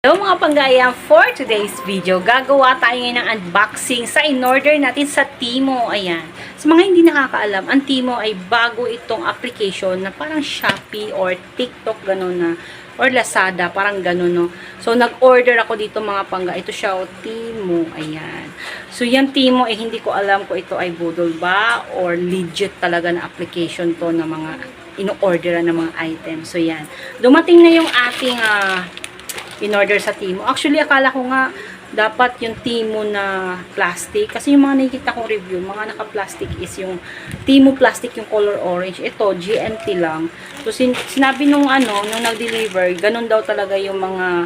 Hello mga panggaya, for today's video, gagawa tayo ngayon ng unboxing sa in-order natin sa Temu. Ayan. Sa mga hindi nakakaalam, ang Temu ay bago itong application na parang Shopee or TikTok, gano'n na, or Lazada, parang gano'n, no. So, nag-order ako dito mga pangga. Ito siya, Temu. Ayan. So, yung Temu, hindi ko alam kung ito ay budol ba or legit talaga na application to na mga ino-orderan ng mga items. So, yan. Dumating na yung ating in-order sa Temu. Actually, akala ko nga dapat yung Temu na plastic. Kasi yung mga nakikita kong review, mga naka-plastic is yung Temu plastic, yung color orange. Ito, GNT lang. So, sinabi nung nag-deliver, ganun daw talaga yung mga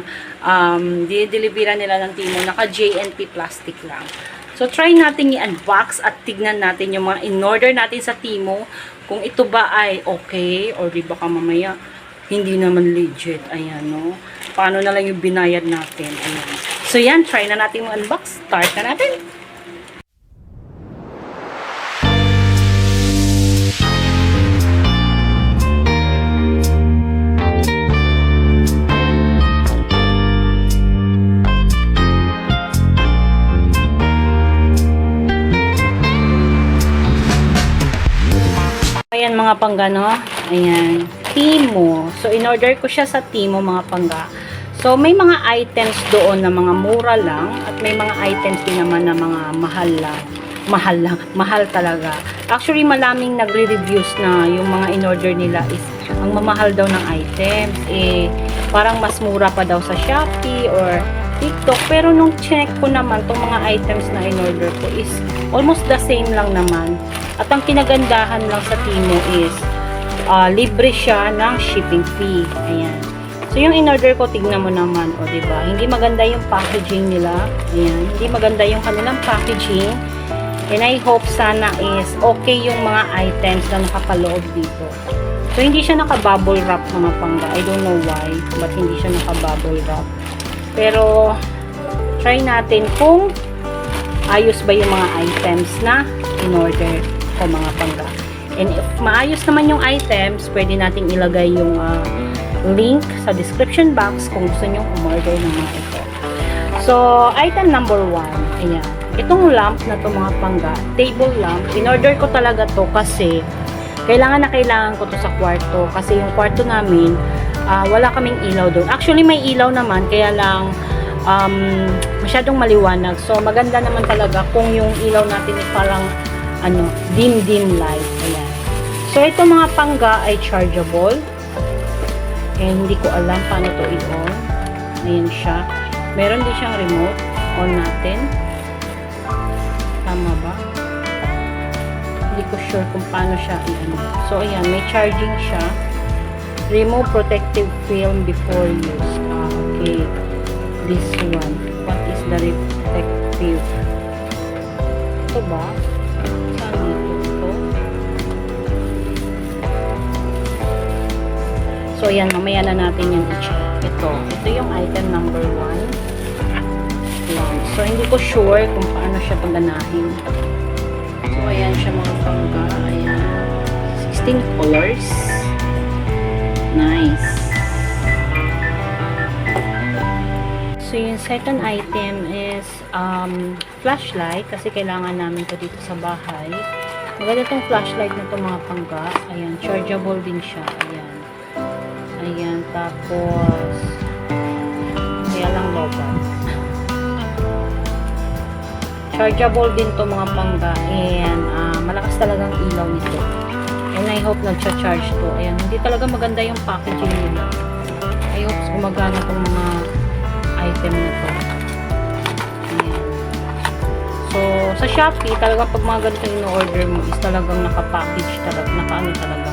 dinideliveran nila ng Temu. Naka-JNT plastic lang. So, try natin i-unbox at tignan natin yung mga in-order natin sa Temu. Kung ito ba ay okay or di baka mamaya hindi naman legit. Ayan, no? Paano na lang yung binayad natin. Ayan. So, yan. Try na natin mag-unbox. Start na natin. Ayan mga pangga, no? Ayan. Temu. So, in-order ko siya sa Temu mga pangga. So, may mga items doon na mga mura lang at may mga items din naman na mga mahal lang. Mahal lang. Mahal talaga. Actually, maraming nagre-reviews na yung mga in-order nila is ang mamahal daw ng items. Parang mas mura pa daw sa Shopee or TikTok. Pero nung check ko naman, itong mga items na in-order ko is almost the same lang naman. At ang kinagandahan lang sa Temu is libre siya ng shipping fee. Ayan. So, yung in-order ko, tignan mo naman. O, diba? Hindi maganda yung packaging nila. Ayan. Hindi maganda yung kanilang packaging. And I hope sana is okay yung mga items na nakapaloob dito. So, hindi siya naka-bubble wrap mga pangga. I don't know why. But hindi siya naka-bubble wrap. Pero, try natin kung ayos ba yung mga items na in-order ko mga pangga. And if maayos naman yung items, pwede nating ilagay yung link sa description box kung gusto nyo umorder ng mga ito. So, item number 1. Ayan. Itong lamp na to mga pangga, table lamp, in-order ko talaga to kasi kailangan ko to sa kwarto. Kasi yung kwarto namin, wala kaming ilaw doon. Actually, may ilaw naman, kaya lang masyadong maliwanag. So, maganda naman talaga kung yung ilaw natin ay parang dim light. Ayan. So, ito mga pangga ay chargeable. Hindi ko alam paano to i-on. Ayan siya. Meron din siyang remote. On natin. Tama ba? Hindi ko sure kung paano siya i-on. So, ayan. May charging siya. Remove protective film before use. Okay. This one. What is the protective? Ito ba? So, yan, mamaya na natin yung i-check. Ito yung item number 1. So, hindi ko sure kung paano siya paganahin. So, ayan siya mga pangga. Ayan. 16 colors. Nice. So, yung second item is flashlight. Kasi kailangan namin ito dito sa bahay. Maganda itong flashlight na ito mga pangga. Ayan, chargeable din siya. Ayan. Ayan, tapos kaya lang lobat. Chargeable din to mga pangga and malakas talagang ilaw nito. And I hope nagcha-charge to. Ayan, hindi talaga maganda yung packaging nila. I hope gumagana tong mga item na to. Ayan. So, sa Shopee, talagang pag mga ganito yung order mo is talagang naka-package talaga, naka-ano talaga.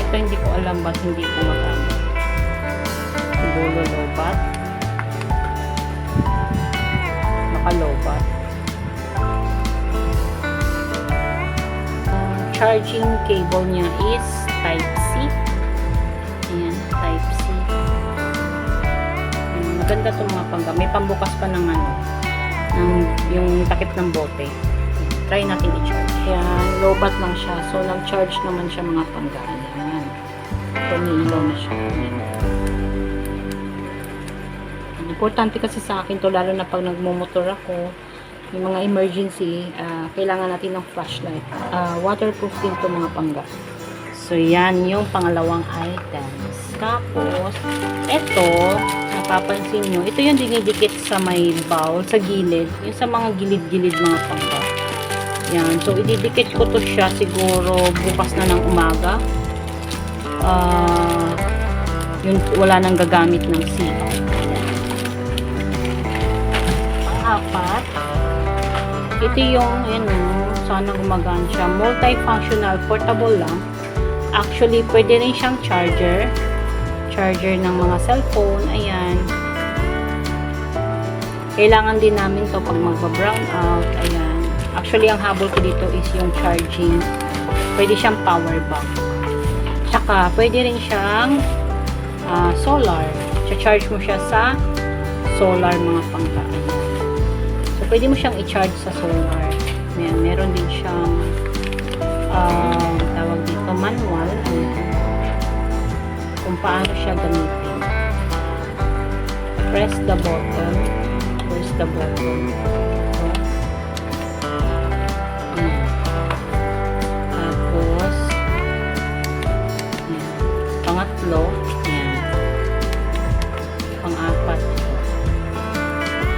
Ito hindi ko alam ba't hindi ko magana. Siguro lobat. Naka-lobat. Charging cable niya is Type-C. Ayan, Type-C. Maganda itong mga pangga. May pambukas pa ng yung takip ng bote. Try natin i-charge. Ayan, lobat lang siya. So, nag-charge naman siya mga pangga. Ayan. Umiilaw na siya. Importante kasi sa akin to, lalo na pag nagmumotor ako, yung mga emergency, kailangan natin ng flashlight. Waterproof din to mga pangga. So, yan yung pangalawang items. Tapos, ito, napapansin nyo, ito yung dinidikit sa may bowl, sa gilid. Yung sa mga gilid-gilid mga pangga. Yan. So, ididikit ko to siya siguro bukas na ng umaga. Yung wala nang gagamit ng CR. Pang-apat, ito yung, sana gumagaan siya. Multifunctional, portable lang. Actually, pwede rin siyang charger. Charger ng mga cellphone. Ayan. Kailangan din namin to pag magba-brown out. Ayan. Actually, ang habol ko dito is yung charging. Pwede siyang power bank. Tsaka, pwede rin siyang solar. Charge mo siya sa solar mga pangga. Ayan. So, pwede mo siyang i-charge sa solar. Ayan. Meron din siyang tawag dito, manual. Ayan. Kung paano siya gamitin. Press the button. Press the button. Ayan. Tapos, ayan. Pangatlo, ayan. Pang-apat.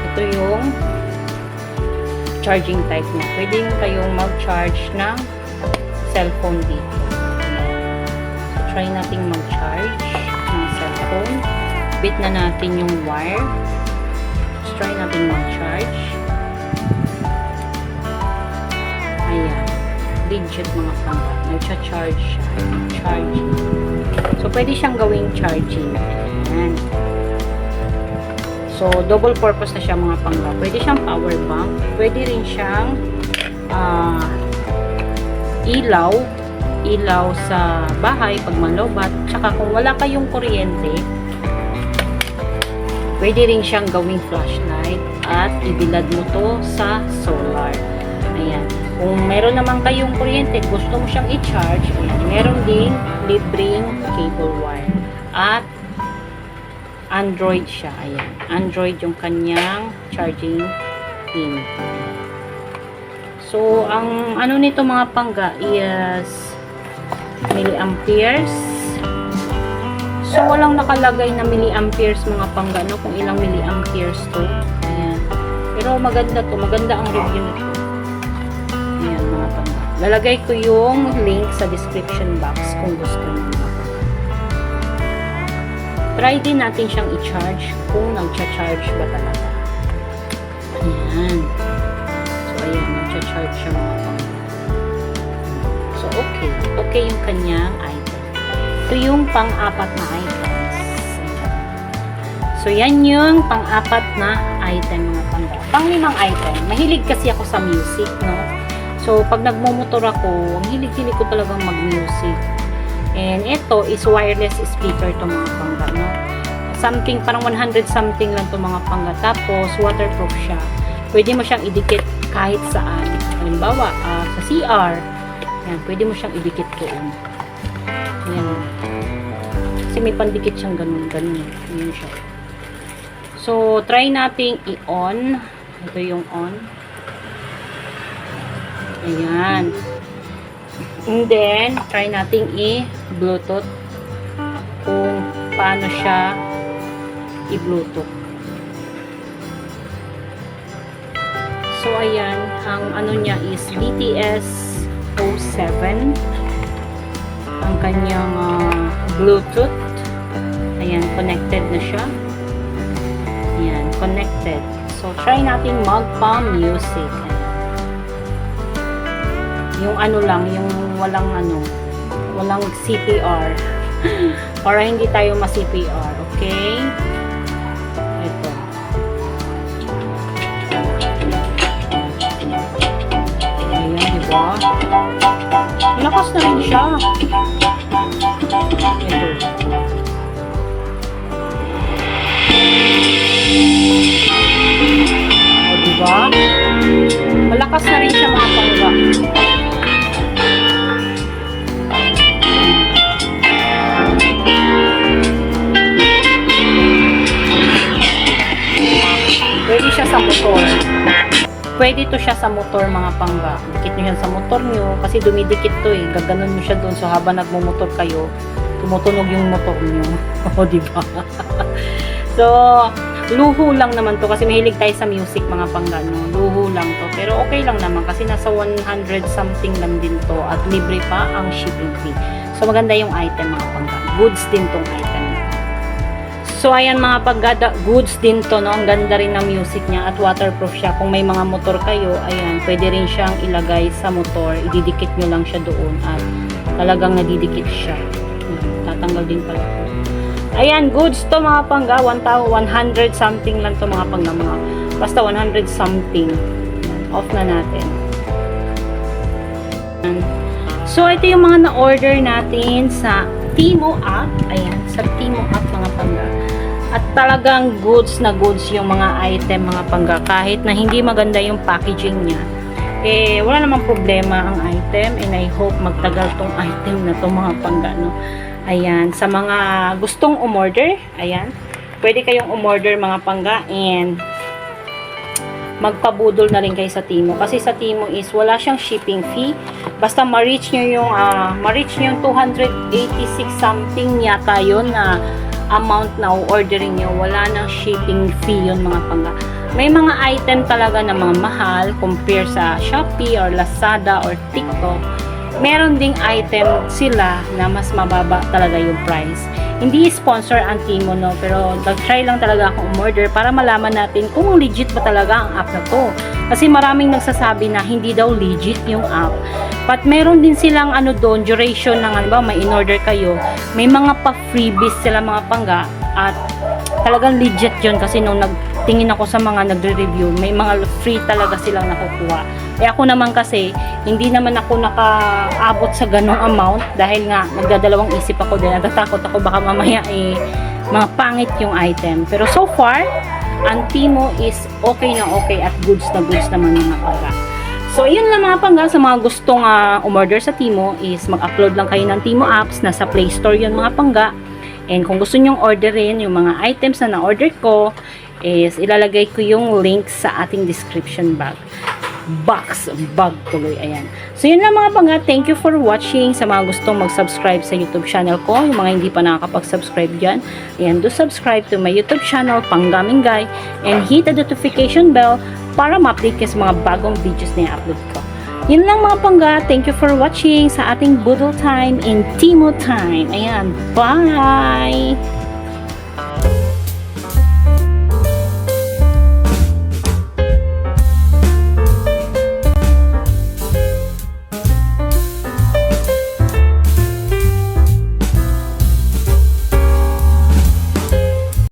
Ito yung charging type niya. Pwede kayong mag-charge ng cellphone dito. So, try nating mag-charge ng cellphone. Bit na natin yung wire. Let's try nating mag-charge. Ayan. Legit mga pangga. Nag-charge siya. Charging. So, pwede siyang gawing charging. Ayan. So, double purpose na siya mga pangga. Pwede siyang power bank. Pwede rin siyang ilaw sa bahay pag malobat. Tsaka kung wala kayong kuryente, pwede rin siyang gawing flashlight at ibilad mo to sa solar. Ayan. Kung meron naman kayong kuryente, gusto mo siyang i-charge, ayan, meron ding libreng cable wire. At Android siya. Ayan. Android yung kanyang charging pin. So, ang ano nito mga pangga is milliamperes. So, walang nakalagay na milliamperes mga pangga, no? Kung ilang milliamperes to. Ayan. Pero maganda to. Maganda ang review nito. Ayan mga pangga. Lalagay ko yung link sa description box kung gusto niyo. Try din natin siyang i-charge kung nag-charge ba talaga. Ayan. Ayan, nag-charge siya mga pangga. So, okay. Okay yung kanyang item. Ito yung pang-apat na items. So, yan yung pang-apat na item mga pangga. Pang-limang item. Mahilig kasi ako sa music, no? So, pag nagmumotor ako, ang hilig-hilig ko talagang mag-music. And ito is wireless speaker to mga pangga, no? Something, parang 100 something lang to mga pangga. Tapos, waterproof siya. Pwede mo siyang idikit kahit saan. Halimbawa, sa CR. Yan, pwede mo siyang idikit doon. Yan. Kasi may pandikit siyang ganun-ganun. Yan siya. So, try nating i-on. Ito yung on. Ayan. And then, try nating i-bluetooth kung paano siya i-bluetooth. So, ayan, ang ano niya is BTS07. Ang kanyang Bluetooth. Ayan, connected na siya. Ayan, connected. So, try natin magpa-music. Yung ano lang, yung walang CPR. Para hindi tayo ma-CPR, okay? Ito. Diba? Malakas na rin siya. Ito. O, diba? Malakas na rin siya mga pangga. sa motor. Pwede to siya sa motor mga pangga. Dikit nyo yan sa motor nyo kasi dumidikit to eh. Gaganon nyo siya doon. So habang nagmumotor kayo, tumutunog yung motor nyo. O diba? So, luho lang naman to kasi mahilig tayo sa music mga pangga. No? Luho lang to. Pero okay lang naman kasi nasa 100 something lang din to at libre pa ang shipping fee. So maganda yung item mga pangga. Goods din tong item. So ayan mga pagga, goods din to, no? Ang ganda rin ng music niya at waterproof siya. Kung may mga motor kayo, ayan, pwede rin siyang ilagay sa motor. Ididikit nyo lang siya doon at talagang nadidikit siya. Tatanggal din pala. Ayan, goods to mga pangga. 100 something lang to mga pangga. Basta 100 something. Ayan, off na natin. Ayan. So ito yung mga na-order natin sa Timo app. Ayan, sa Timo app mga pangga. At talagang goods na goods yung mga item mga pangga. Kahit na hindi maganda yung packaging niya, eh wala namang problema ang item, and I hope magtagal tong item na to mga pangga, no? Ayan, sa mga gustong umorder, ayan, pwede kayong umorder mga pangga and magpabudol na rin kayo sa Timo. Kasi sa Timo is wala siyang shipping fee. Basta ma-reach nyo yung 286 something yata yun na amount na ordering nyo. Wala nang shipping fee yun mga pangga. May mga item talaga na mga mahal compare sa Shopee or Lazada or TikTok. Meron ding item sila na mas mababa talaga yung price. Hindi sponsor ang Timo, no, pero nag-try lang talaga akong umorder para malaman natin kung legit ba talaga ang app na to. Kasi maraming nagsasabi na hindi daw legit yung app. But meron din silang doon, duration ng may in-order kayo. May mga pa-freebies sila mga pangga at talagang legit yun kasi nung nagtingin ako sa mga nagre-review, may mga free talaga silang nakukuha. Eh ako naman kasi, hindi naman ako nakaabot sa ganong amount dahil nga nagdadalawang isip ako din. Natatakot ako baka mamaya mga pangit yung item. Pero so far, ang Timo is okay na okay at goods na goods naman mga pangga. So, yun lang mga pangga. Sa mga gustong umorder sa Timo is mag-upload lang kayo ng Timo apps. Nasa Play Store yun mga pangga. And kung gusto nyong orderin yung mga items na na-order ko, is ilalagay ko yung link sa ating description bag tuloy, ayan. So yun lang mga pangga, thank you for watching. Sa mga gustong mag-subscribe sa YouTube channel ko, yung mga hindi pa nakakapag-subscribe dyan, ayan, do subscribe to my YouTube channel, Panggaming Guy, and hit the notification bell para ma-update kayo sa mga bagong videos na i-upload ko. Yun lang mga pangga, thank you for watching sa ating Budol Time in Timo Time. Ayan, bye!